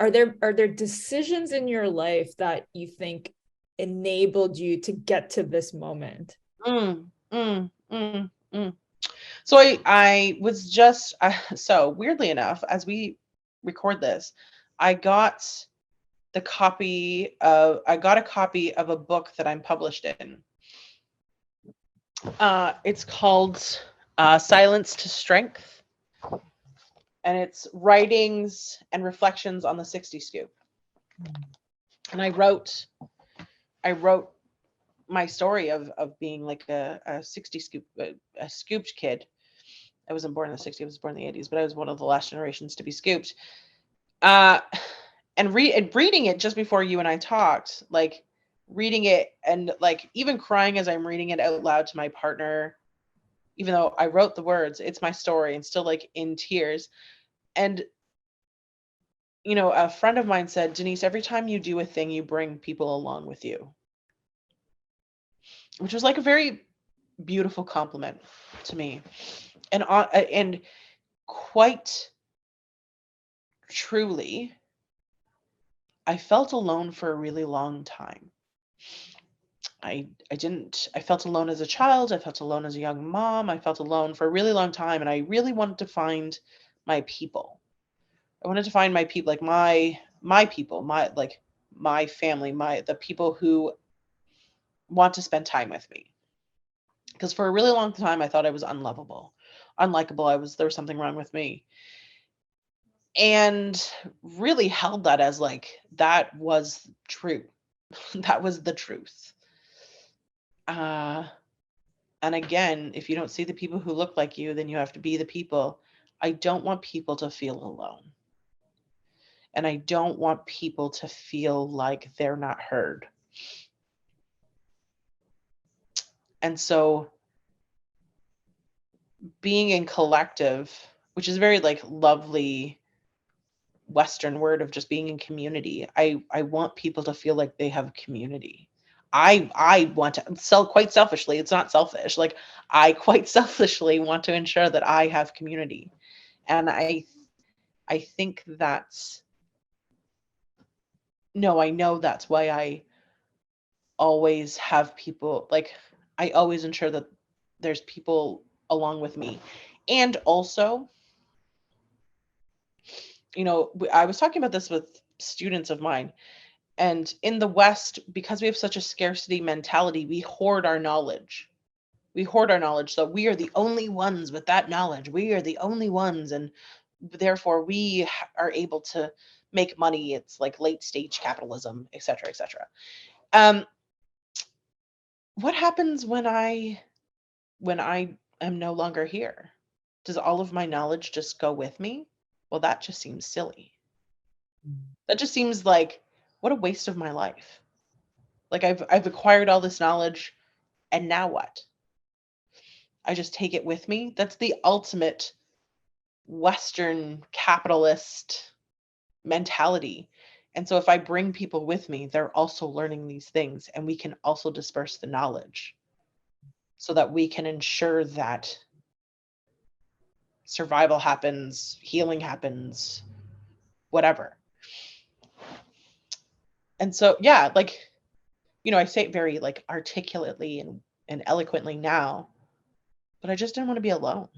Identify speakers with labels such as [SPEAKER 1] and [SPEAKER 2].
[SPEAKER 1] are there decisions in your life that you think enabled you to get to this moment?
[SPEAKER 2] Mm, mm, mm, mm. So I was just so weirdly enough, as we record this, I got I got a copy of a book that I'm published in. It's called Silence to Strength, and it's writings and reflections on the 60 scoop. And I wrote my story of being like a 60 scoop a scooped kid. I wasn't born in the 60s, I was born in the 80s, but I was one of the last generations to be scooped. Uh and reading it just before you and I talked, like reading it and like even crying as I'm reading it out loud to my partner, even though I wrote the words, it's my story, and still like in tears. And a friend of mine said, Denise, every time you do a thing, you bring people along with you, which was like a very beautiful compliment to me. And quite truly, I felt alone for a really long time. I felt alone as a child, I felt alone as a young mom, I felt alone for a really long time, and I really wanted to find my people. I wanted to find my people, like my people, my family, the people who want to spend time with me. Because for a really long time I thought I was unlovable, unlikable. There was something wrong with me. And really held that as like that was true. That was the truth. Uh and again, if you don't see the people who look like you, then you have to be the people. I don't want people to feel alone. And I don't want people to feel like they're not heard. And so being in collective, which is a very like lovely Western word of just being in community. I want people to feel like they have community. I want to sell quite selfishly. It's not selfish. Like I quite selfishly want to ensure that I have community. And I think that's no, I know that's why I always have people like I always ensure that there's people along with me. And also, I was talking about this with students of mine. And in the West, because we have such a scarcity mentality, we hoard our knowledge. We hoard our knowledge. So we are the only ones with that knowledge. We are the only ones. And therefore, are able to make money. It's like late stage capitalism, et cetera, et cetera. Um, what happens when I am no longer here? Does all of my knowledge just go with me? Well, that just seems silly. That just seems like what a waste of my life. Like I've acquired all this knowledge, and now what? I just take it with me. That's the ultimate Western capitalist mentality. And so if I bring people with me, they're also learning these things, and we can also disperse the knowledge so that we can ensure that survival happens, healing happens, whatever. And so yeah, like I say it very like articulately and eloquently now, but I just didn't want to be alone.